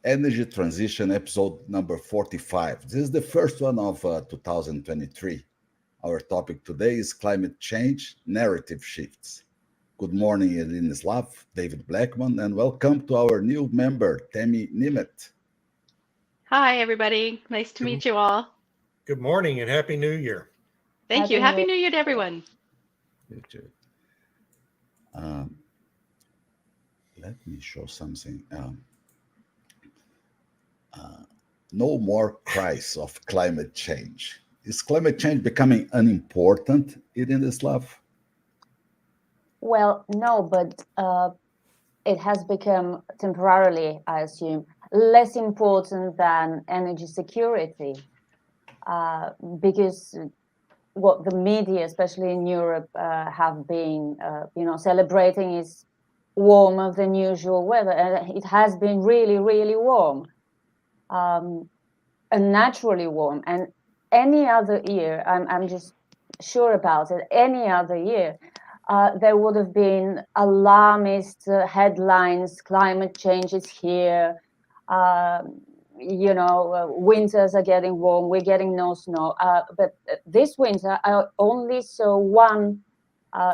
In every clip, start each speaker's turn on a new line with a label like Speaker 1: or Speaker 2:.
Speaker 1: Energy Transition episode number 45. This is the first one of 2023. Our topic today is climate change narrative shifts. Good morning, Elinislav, David Blackman, and welcome to our new member, Temi Nimet.
Speaker 2: Hi, everybody. Nice to
Speaker 3: Good,
Speaker 2: meet you all.
Speaker 3: good morning and Happy New Year.
Speaker 2: Thank you.
Speaker 4: Happy
Speaker 2: Happy
Speaker 4: New
Speaker 2: New Year to everyone.
Speaker 1: Um, Let me show something. No more cries of climate change. Is climate change becoming unimportant, Elinislav?
Speaker 4: Well, no, but it has become temporarily, I assume, less important than energy security because what the media, especially in Europe, have been, celebrating is warmer than usual weather, and it has been really, really warm, unnaturally warm. And any other year, I'm just sure about it. Any other year, there would have been alarmist headlines: climate change is here. Winters are getting warm. We're getting no snow. But this winter, I only saw one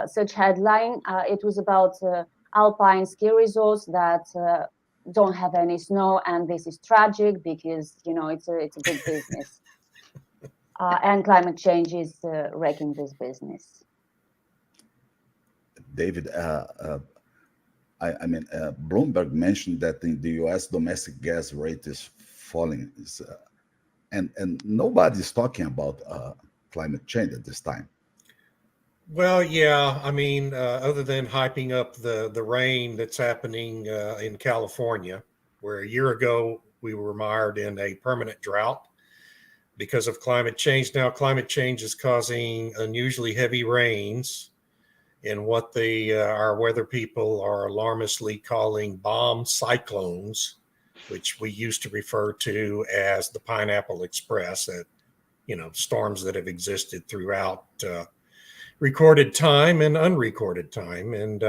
Speaker 4: such headline. It was about alpine ski resorts that don't have any snow, and this is tragic because it's a big business, and climate change is wrecking this business.
Speaker 1: David, Bloomberg mentioned that in the U.S. domestic gas rate is falling, and nobody's talking about climate change at this time.
Speaker 3: Well, yeah, other than hyping up the rain that's happening in California, where a year ago we were mired in a permanent drought because of climate change. Now, climate change is causing unusually heavy rains in what our weather people are alarmistly calling bomb cyclones, which we used to refer to as the Pineapple Express, that storms that have existed throughout recorded time and unrecorded time. And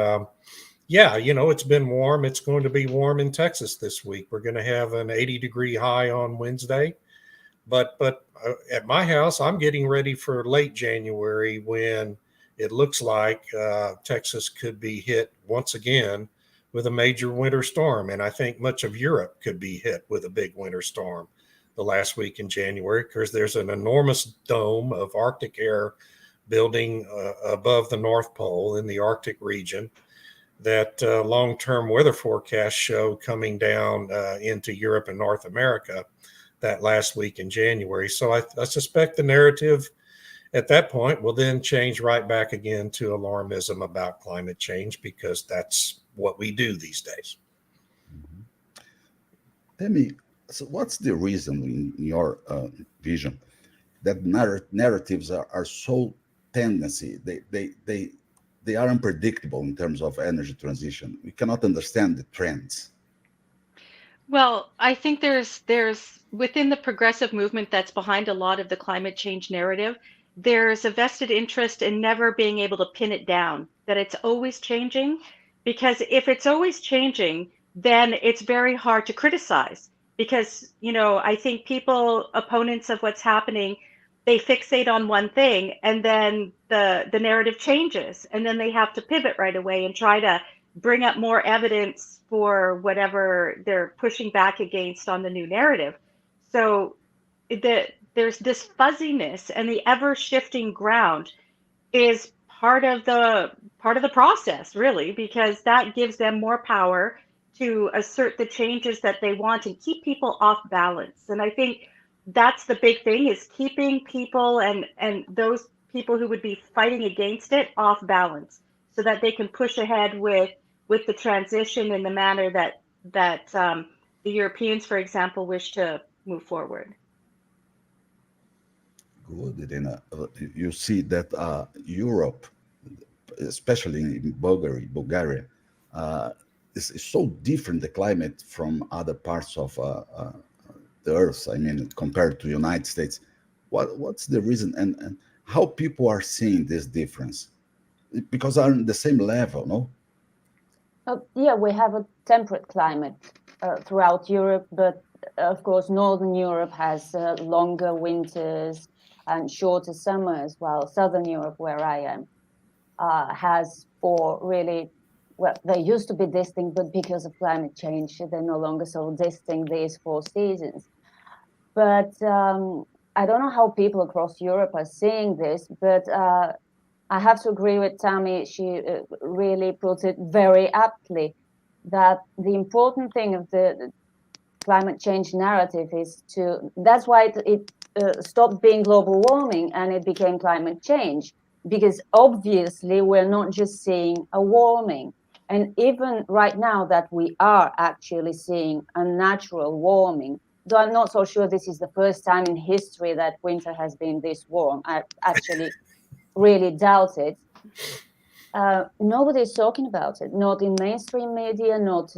Speaker 3: it's been warm. It's going to be warm in Texas this week. We're going to have an 80-degree high on Wednesday. But at my house, I'm getting ready for late January when it looks like Texas could be hit once again with a major winter storm. And I think much of Europe could be hit with a big winter storm the last week in January, because there's an enormous dome of Arctic air building above the North Pole in the Arctic region that long-term weather forecasts show coming down into Europe and North America that last week in January. So I suspect the narrative at that point will then change right back again to alarmism about climate change, because that's what we do these days.
Speaker 1: Tell me, so what's the reason in your vision that narratives are so tendency? They are unpredictable in terms of energy transition. We cannot understand the trends.
Speaker 2: Well, I think there's within the progressive movement that's behind a lot of the climate change narrative, there's a vested interest in never being able to pin it down, that it's always changing. Because if it's always changing, then it's very hard to criticize. Because, I think people, opponents of what's happening, they fixate on one thing, and then the narrative changes, and then they have to pivot right away and try to bring up more evidence for whatever they're pushing back against on the new narrative. So there's this fuzziness, and the ever shifting ground is part of the process, really, because that gives them more power to assert the changes that they want and keep people off balance. And I think that's the big thing, is keeping people and those people who would be fighting against it off balance, so that they can push ahead with the transition in the manner that the Europeans, for example, wish to move forward.
Speaker 1: Good, Irina. You see that Europe, especially in Bulgaria, is so different, the climate, from other parts of the earth. I mean, compared to United States. What's the reason, and how people are seeing this difference? Because are on the same level, no?
Speaker 4: Yeah, we have a temperate climate. throughout Europe, but of course, Northern Europe has longer winters and shorter summers, while Southern Europe, where I am, has four really, well, they used to be distinct, but because of climate change, they're no longer so distinct, these four seasons. But I don't know how people across Europe are seeing this, but I have to agree with Tammy. She really puts it very aptly that the important thing of the climate change narrative is that's why it stopped being global warming and it became climate change, because obviously we're not just seeing a warming. And even right now that we are actually seeing a natural warming, though I'm not so sure this is the first time in history that winter has been this warm. I actually really doubt it. Nobody's talking about it, not in mainstream media, not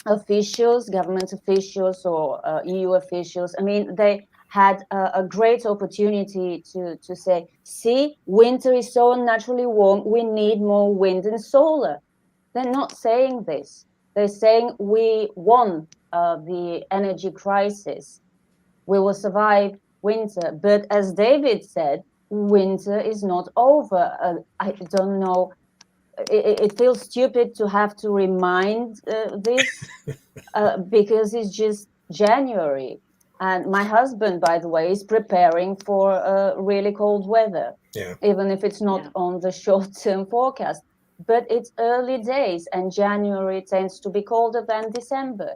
Speaker 4: officials, government officials or EU officials. I mean, they had a great opportunity to say, see, winter is so unnaturally warm, we need more wind and solar. They're not saying this. They're saying we won the energy crisis. We will survive winter. But as David said, winter is not over. I don't know. It feels stupid to have to remind this because it's just January. And my husband, by the way, is preparing for really cold weather, even if it's not on the short-term forecast. But it's early days, and January tends to be colder than December.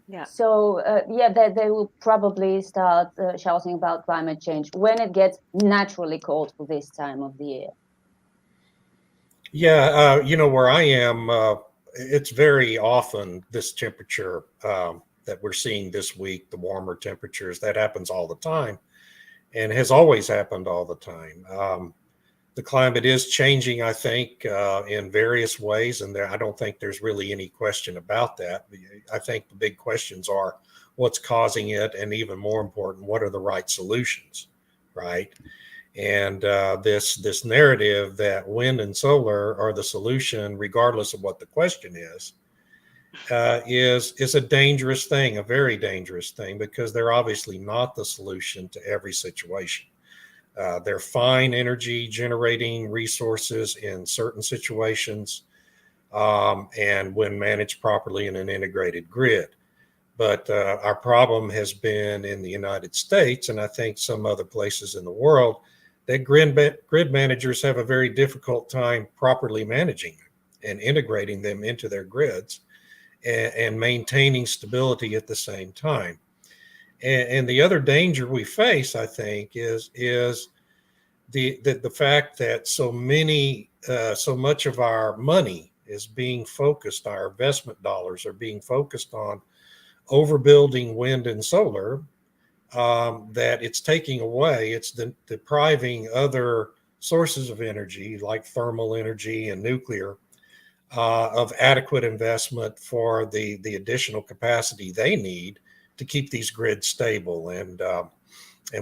Speaker 2: Yeah.
Speaker 4: So, they will probably start shouting about climate change when it gets naturally cold for this time of the year.
Speaker 3: Yeah, where I am, it's very often this temperature that we're seeing this week, the warmer temperatures, that happens all the time and has always happened all the time. The climate is changing, I think, in various ways, and I don't think there's really any question about that. I think the big questions are what's causing it, and even more important, what are the right solutions, right? And this narrative that wind and solar are the solution, regardless of what the question is a dangerous thing, a very dangerous thing, because they're obviously not the solution to every situation. They're fine energy generating resources in certain situations, and when managed properly in an integrated grid. But our problem has been in the United States, and I think some other places in the world, that grid managers have a very difficult time properly managing and integrating them into their grids and maintaining stability at the same time. And the other danger we face, I think, is the fact that so much of our money is being focused, our investment dollars are being focused on overbuilding wind and solar, that it's taking away, it's depriving other sources of energy like thermal energy and nuclear of adequate investment for the additional capacity they need to keep these grids stable. And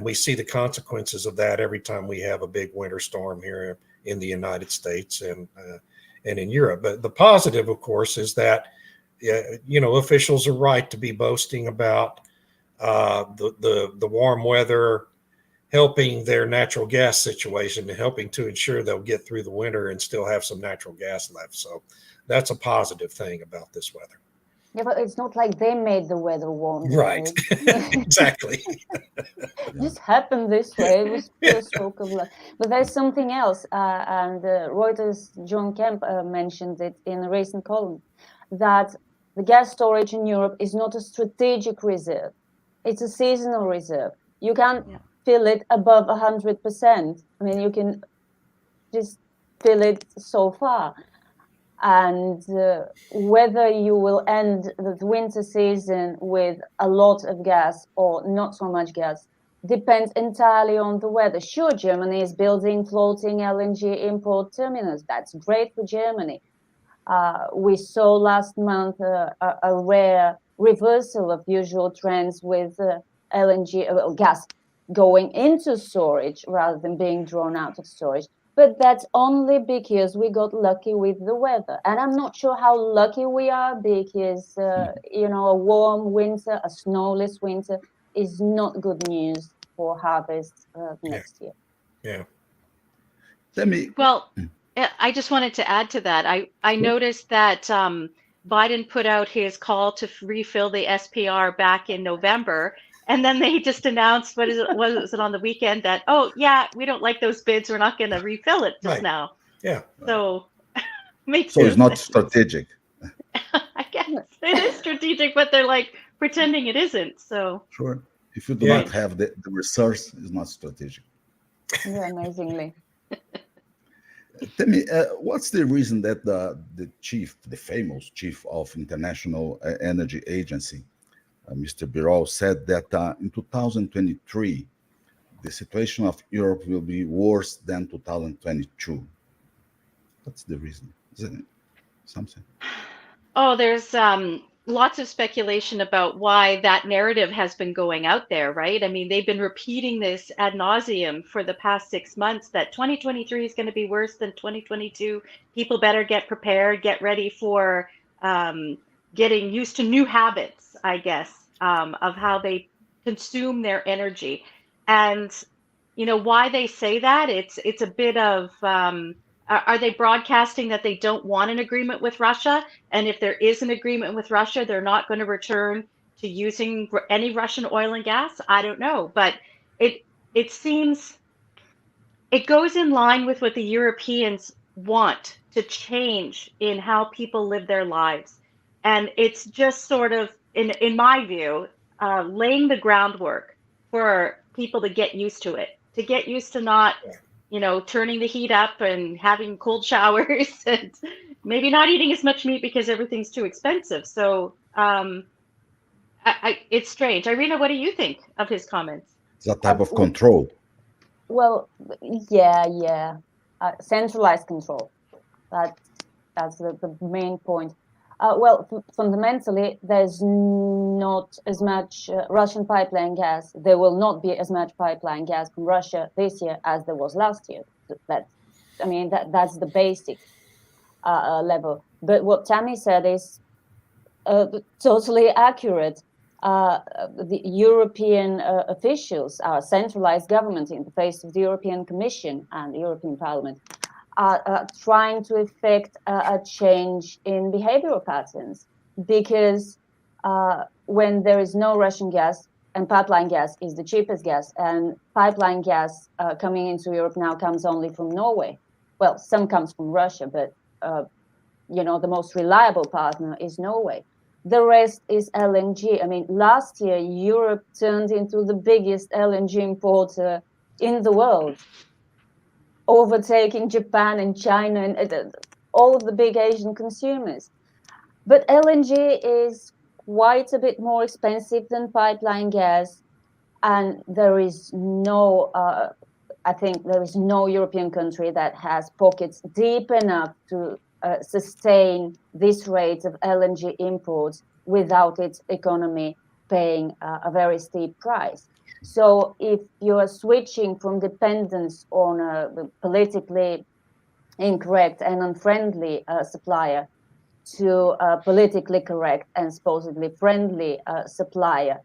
Speaker 3: we see the consequences of that every time we have a big winter storm here in the United States and in Europe. But the positive, of course, is that officials are right to be boasting about the warm weather helping their natural gas situation and helping to ensure they'll get through the winter and still have some natural gas left. So that's a positive thing about this weather.
Speaker 4: Yeah, but it's not like they made the weather warm.
Speaker 3: Right. Exactly.
Speaker 4: It just happened this way. It was pure stroke of luck. But there's something else, and Reuters' John Kemp mentioned it in a recent column, that the gas storage in Europe is not a strategic reserve. It's a seasonal reserve. You can't fill it above 100%. I mean, you can just fill it so far. And whether you will end the winter season with a lot of gas or not so much gas depends entirely on the weather. Sure, Germany is building floating LNG import terminals. That's great for Germany. We saw last month a rare reversal of usual trends with LNG gas going into storage rather than being drawn out of storage. but that's only because we got lucky with the weather. And I'm not sure how lucky we are because, a warm winter, a snowless winter is not good news for harvest next year.
Speaker 3: Yeah.
Speaker 1: Let me.
Speaker 2: Well, I just wanted to add to that. I noticed that Biden put out his call to refill the SPR back in November, and then they just announced was it on the weekend that, oh yeah, we don't like those bids, we're not going to refill it just
Speaker 3: Right.
Speaker 2: now.
Speaker 3: Yeah.
Speaker 2: So makes
Speaker 1: So it's not
Speaker 2: sense.
Speaker 1: strategic.
Speaker 2: I guess it is strategic, but they're like pretending it isn't. So
Speaker 1: Sure. If you do
Speaker 3: Yeah.
Speaker 1: not have the resource, it's not strategic.
Speaker 4: Yeah, amazingly.
Speaker 1: Tell me, what's the reason that the famous chief of International Energy Agency, Mr. Birol, said that in 2023, the situation of Europe will be worse than 2022? What's the reason? Is it something?
Speaker 2: Oh, there's lots of speculation about why that narrative has been going out there, right? I mean, they've been repeating this ad nauseum for the past 6 months that 2023 is going to be worse than 2022. People better get prepared, get ready for getting used to new habits, I guess, of how they consume their energy. And why they say that, it's a bit of are they broadcasting that they don't want an agreement with Russia? And if there is an agreement with Russia, they're not going to return to using any Russian oil and gas? I don't know, but it seems it goes in line with what the Europeans want to change in how people live their lives. And it's just sort of, in my view, laying the groundwork for people to get used to it, to get used to not, turning the heat up and having cold showers and maybe not eating as much meat because everything's too expensive. So it's strange. Irina, what do you think of his comments?
Speaker 1: It's a type of control.
Speaker 4: Well, yeah. Centralized control. That's the main point. Fundamentally, there's not as much Russian pipeline gas. There will not be as much pipeline gas from Russia this year as there was last year. That's the basic level. But what Tammy said is totally accurate. The European officials, our centralized government in the face of the European Commission and the European Parliament, are trying to effect a change in behavioral patterns, because when there is no Russian gas, and pipeline gas is the cheapest gas, and pipeline gas coming into Europe now comes only from Norway. Well, some comes from Russia, but the most reliable partner is Norway. The rest is LNG. I mean, last year, Europe turned into the biggest LNG importer in the world, overtaking Japan and China and all of the big Asian consumers. But LNG is quite a bit more expensive than pipeline gas. And there is I think there is no European country that has pockets deep enough to sustain this rate of LNG imports without its economy paying a very steep price. So if you are switching from dependence on a politically incorrect and unfriendly supplier to a politically correct and supposedly friendly supplier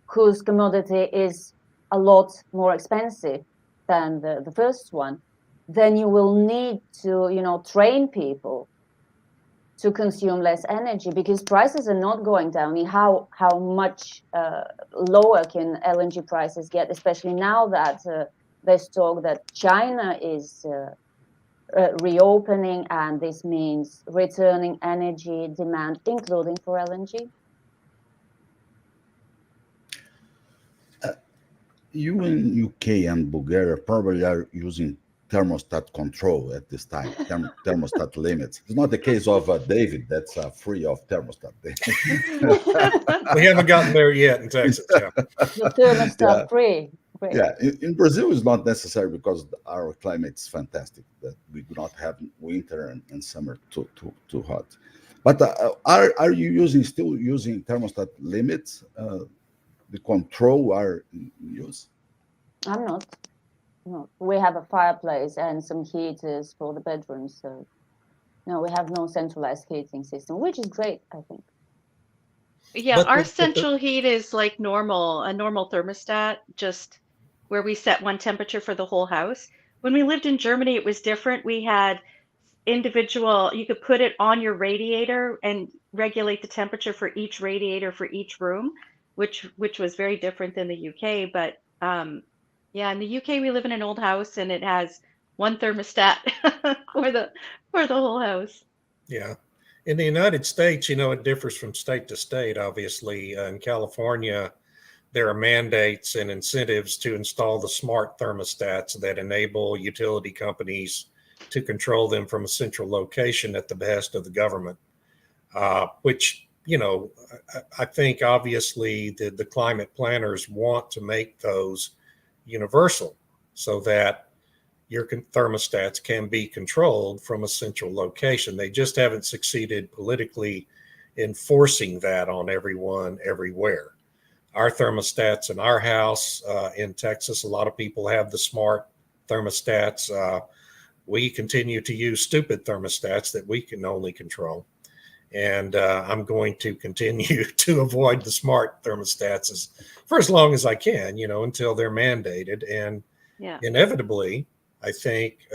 Speaker 4: whose commodity is a lot more expensive than the first one, then you will need to train people to consume less energy, because prices are not going down. How much lower can LNG prices get, especially now that there's talk that China is reopening, and this means returning energy demand, including for LNG?
Speaker 1: You in UK and Bulgaria probably are using thermostat control at this time, thermostat limits. It's not the case of David, that's free of thermostat.
Speaker 3: We haven't gotten there yet in Texas. Yeah.
Speaker 4: The thermostat free. Great.
Speaker 1: Yeah, in Brazil it's not necessary because our climate is fantastic. That we do not have winter and summer too hot. But are you still using thermostat limits? The control are in use?
Speaker 4: I'm not. we have a fireplace and some heaters for the bedrooms. So no, we have no centralized heating system, which is great, I think.
Speaker 2: Yeah,
Speaker 3: But
Speaker 2: our central heat is like normal, a normal thermostat, just where we set one temperature for the whole house. When we lived in Germany, it was different. We had individual, you could put it on your radiator and regulate the temperature for each radiator for each room, which was very different than the UK. But yeah, in the UK we live in an old house and it has one thermostat for the whole house.
Speaker 3: yeah, in the United States, it differs from state to state. Obviously, in California, there are mandates and incentives to install the smart thermostats that enable utility companies to control them from a central location at the behest of the government, which, I think obviously the climate planners want to make those universal so that your thermostats can be controlled from a central location. They just haven't succeeded politically in forcing that on everyone everywhere. Our thermostats in our house in Texas, a lot of people have the smart thermostats. We continue to use stupid thermostats that we can only control. And I'm going to continue to avoid the smart thermostats for as long as I can, until they're mandated. And
Speaker 2: Yeah.
Speaker 3: inevitably, I think,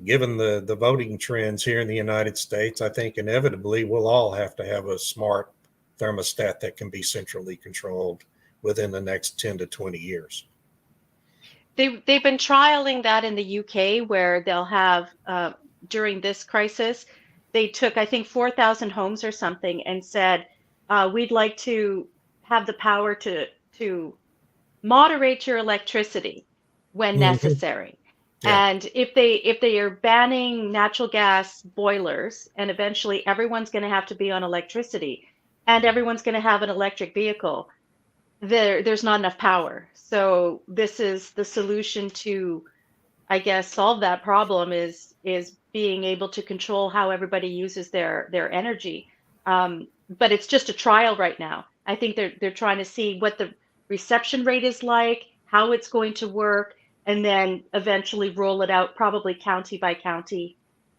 Speaker 3: given the voting trends here in the United States, I think inevitably we'll all have to have a smart thermostat that can be centrally controlled within the next 10 to 20 years.
Speaker 2: They've been trialing that in the UK where they'll have during this crisis, they took I think 4,000 homes or something and said we'd like to have the power to moderate your electricity when necessary.
Speaker 3: Yeah.
Speaker 2: And if they are banning natural gas boilers and eventually everyone's going to have to be on electricity and everyone's going to have an electric vehicle, there's not enough power. So this is the solution to, I guess, solve that problem is being able to control how everybody uses their energy. But it's just a trial right now. I think they're trying to see what the reception rate is like, how it's going to work, and then eventually roll it out, probably county by county,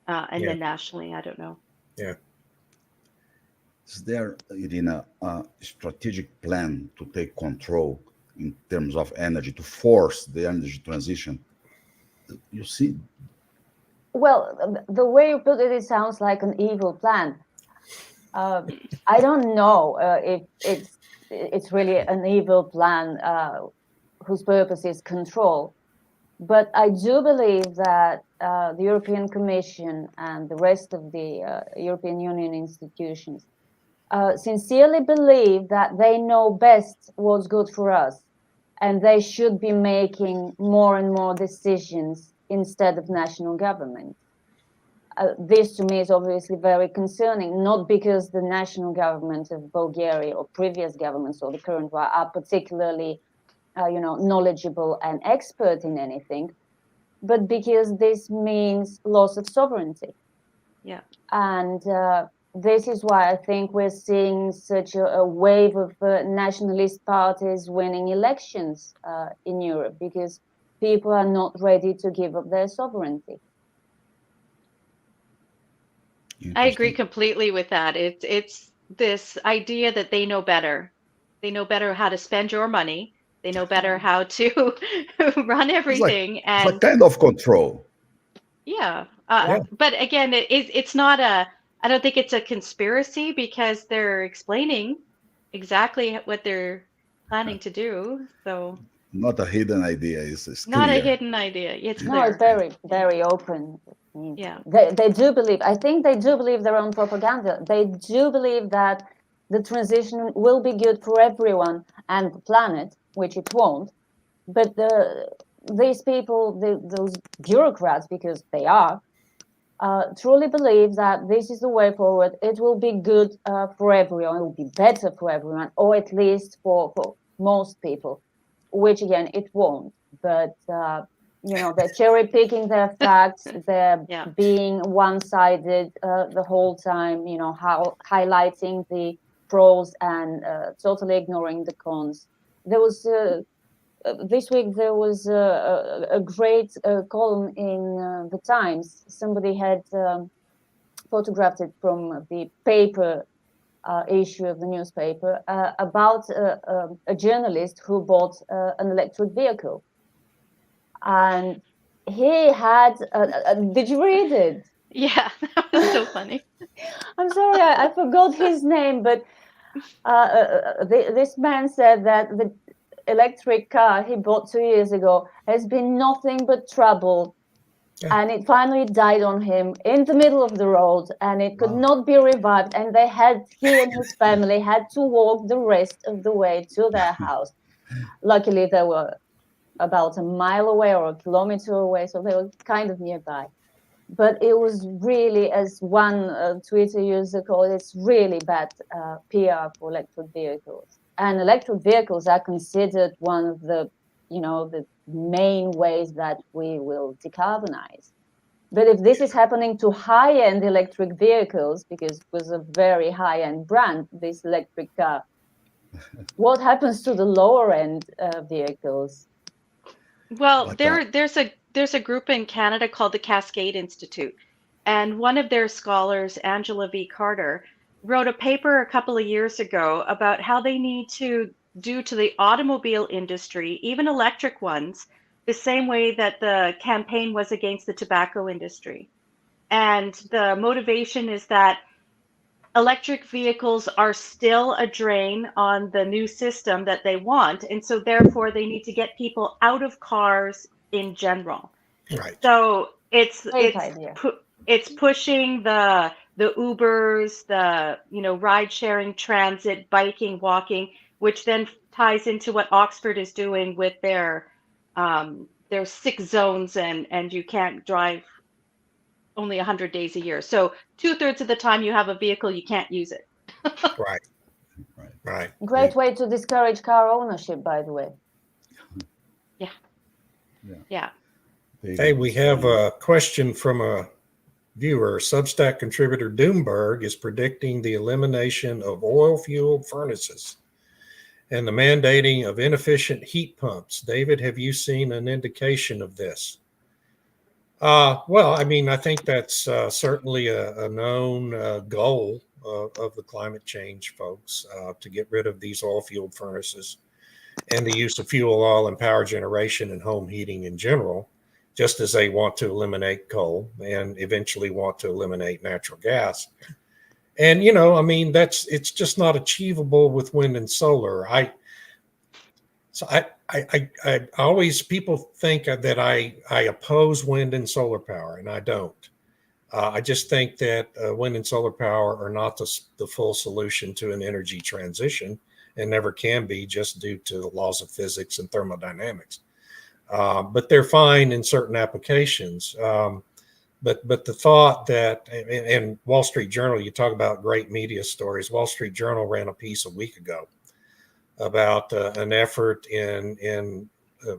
Speaker 2: and
Speaker 3: Yeah.
Speaker 2: then nationally. I don't know.
Speaker 3: Yeah.
Speaker 1: Is there, Irina, a strategic plan to take control in terms of energy, to force the energy transition? You see,
Speaker 4: Well, the way you put it, it sounds like an evil plan. I don't know if it's really an evil plan whose purpose is control. But I do believe that the European Commission and the rest of the European Union institutions sincerely believe that they know best what's good for us, and they should be making more and more decisions instead of national government. This to me is obviously very concerning, not because the national government of Bulgaria or previous governments or the current one are particularly knowledgeable and expert in anything, but because this means loss of sovereignty.
Speaker 2: Yeah.
Speaker 4: And this is why I think we're seeing such a wave of nationalist parties winning elections in Europe, because people are not ready to give up their sovereignty.
Speaker 2: I agree completely with that. It's this idea that they know better. They know better how to spend your money. They know better how to run everything.
Speaker 1: It's like kind of control.
Speaker 2: Yeah.
Speaker 3: Yeah.
Speaker 2: But again, it's not I don't think it's a conspiracy because they're explaining exactly what they're planning to do. So
Speaker 1: Not a hidden idea. It's
Speaker 2: not
Speaker 1: clear.
Speaker 2: a hidden idea. It's
Speaker 4: No,
Speaker 2: clear.
Speaker 4: it's very, very open.
Speaker 2: Yeah.
Speaker 4: They do believe, I think they do believe their own propaganda. They do believe that the transition will be good for everyone and the planet, which it won't. But these people, those bureaucrats, because they are, truly believe that this is the way forward. It will be good for everyone. It will be better for everyone, or at least for most people, which again, it won't. But they're cherry picking their facts. They're
Speaker 2: Yeah.
Speaker 4: being one-sided the whole time. Highlighting the pros and totally ignoring the cons. There was this week there was a great column in the Times. Somebody had photographed it from the paper issue of the newspaper about a journalist who bought an electric vehicle, and he had. Did you read it?
Speaker 2: Yeah, that was so funny.
Speaker 4: I'm sorry, I forgot his name, but this man said that the electric car he bought 2 years ago has been nothing but trouble.
Speaker 3: Yeah.
Speaker 4: And it finally died on him in the middle of the road, and it could
Speaker 1: Wow.
Speaker 4: not be revived. And he and his family had to walk the rest of the way to their house. Luckily, they were about a mile away or a kilometer away, so they were kind of nearby. But it was really, as one Twitter user called it, it's really bad PR for electric vehicles. And electric vehicles are considered one of the, the main ways that we will decarbonize. But if this is happening to high-end electric vehicles, because it was a very high-end brand, this electric car, what happens to the lower-end vehicles?
Speaker 2: Well,
Speaker 1: But
Speaker 2: there's a group in Canada called the Cascade Institute, and one of their scholars, Angela V. Carter, wrote a paper a couple of years ago about how they need to do to the automobile industry, even electric ones, the same way that the campaign was against the tobacco industry. And the motivation is that electric vehicles are still a drain on the new system that they want. And so therefore they need to get people out of cars in general.
Speaker 3: Right.
Speaker 2: So
Speaker 4: Great idea.
Speaker 2: it's pushing the Ubers, the ride sharing, transit, biking, walking, which then ties into what Oxford is doing with their 6 zones, and you can't drive only 100 days a year. So 2/3 of the time you have a vehicle, you can't use it.
Speaker 3: Right.
Speaker 1: Right.
Speaker 3: Right.
Speaker 4: Great way to discourage car ownership, by the way.
Speaker 2: Yeah.
Speaker 3: Hey, we have a question from a viewer. Substack contributor Doomberg is predicting the elimination of oil-fueled furnaces and the mandating of inefficient heat pumps. David, have you seen an indication of this? Well, I mean, I think that's certainly a known goal of the climate change folks to get rid of these oil-fueled furnaces and the use of fuel oil and power generation and home heating in general, just as they want to eliminate coal and eventually want to eliminate natural gas. And, I mean, it's just not achievable with wind and solar. I always, people think that I oppose wind and solar power, and I don't. I just think that wind and solar power are not the full solution to an energy transition, and never can be, just due to the laws of physics and thermodynamics. But they're fine in certain applications. But the thought that, and Wall Street Journal, you talk about great media stories. Wall Street Journal ran a piece a week ago about an effort in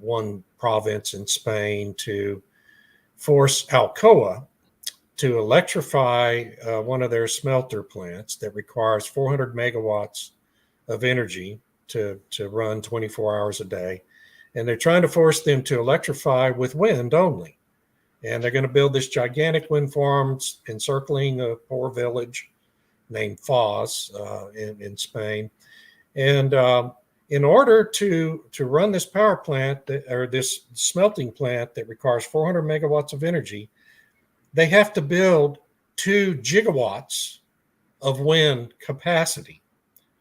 Speaker 3: one province in Spain to force Alcoa to electrify one of their smelter plants that requires 400 megawatts of energy to run 24 hours a day. And they're trying to force them to electrify with wind only. And they're going to build this gigantic wind farms encircling a poor village named Foz in Spain. And in order to run this power plant or this smelting plant that requires 400 megawatts of energy, they have to build 2 gigawatts of wind capacity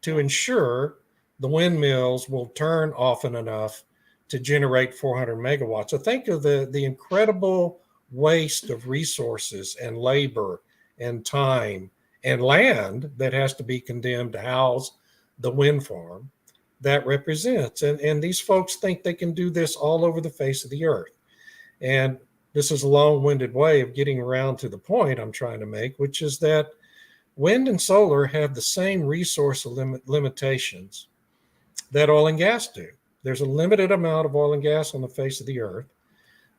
Speaker 3: to ensure the windmills will turn often enough to generate 400 megawatts. So think of the incredible waste of resources and labor and time and land that has to be condemned to house the wind farm that represents. And these folks think they can do this all over the face of the earth. And this is a long-winded way of getting around to the point I'm trying to make, which is that wind and solar have the same resource limitations that oil and gas do. There's a limited amount of oil and gas on the face of the earth.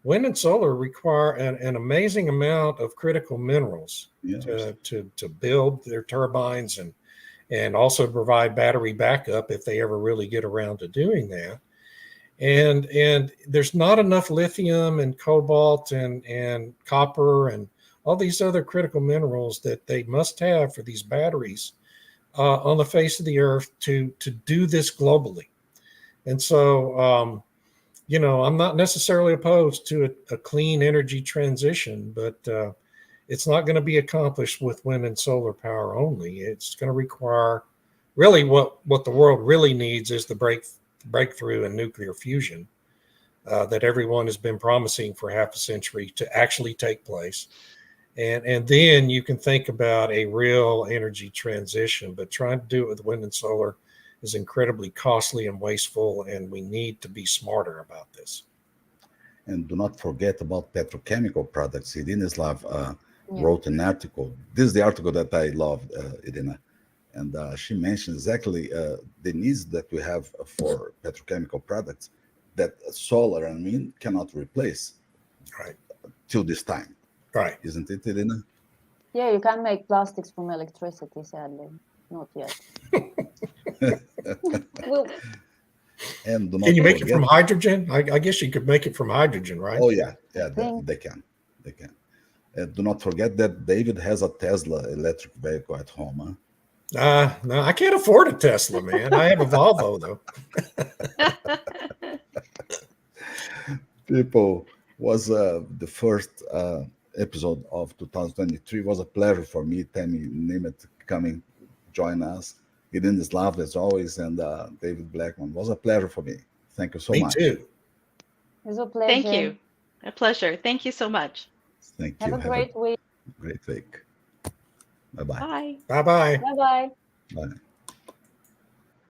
Speaker 3: Wind and solar require an amazing amount of critical minerals to build their turbines and also provide battery backup if they ever really get around to doing that. and there's not enough lithium and cobalt and copper and all these other critical minerals that they must have for these batteries on the face of the earth to do this globally. And so, I'm not necessarily opposed to a clean energy transition, but it's not going to be accomplished with wind and solar power only. It's going to require really what the world really needs is the breakthrough in nuclear fusion that everyone has been promising for half a century to actually take place. And then you can think about a real energy transition, but trying to do it with wind and solar is incredibly costly and wasteful, and we need to be smarter about this.
Speaker 1: And do not forget about petrochemical products. Irina Slav
Speaker 4: Yeah.
Speaker 1: wrote an article. This is the article that I loved, Irina. And she mentioned exactly the needs that we have for petrochemical products that solar and wind cannot replace
Speaker 3: Right.
Speaker 1: till this time.
Speaker 3: Right.
Speaker 1: Isn't it, Irina?
Speaker 4: Yeah, you can make plastics from electricity, sadly. Not yet. Well,
Speaker 1: And do not
Speaker 3: Can you make it
Speaker 1: forget-
Speaker 3: from hydrogen? I guess you could make it from hydrogen, right?
Speaker 1: Oh yeah, yeah,
Speaker 4: Think-
Speaker 1: they can. Do not forget that David has a Tesla electric vehicle at home. Huh?
Speaker 3: No, I can't afford a Tesla, man. I have a Volvo though.
Speaker 1: People, was the first episode of 2023. It was a pleasure for me, Tammy Nimet, coming join us. Irina Slav as always, and David Blackman. It was a pleasure for me. Thank you so
Speaker 3: Me
Speaker 1: much.
Speaker 3: too.
Speaker 4: it's a pleasure.
Speaker 2: Thank you. A pleasure. Thank you so much.
Speaker 1: Thank
Speaker 4: Have
Speaker 1: you.
Speaker 4: a great week.
Speaker 1: great week. Bye-bye.
Speaker 2: Bye.
Speaker 3: Bye bye.
Speaker 4: Bye-bye.
Speaker 1: Bye.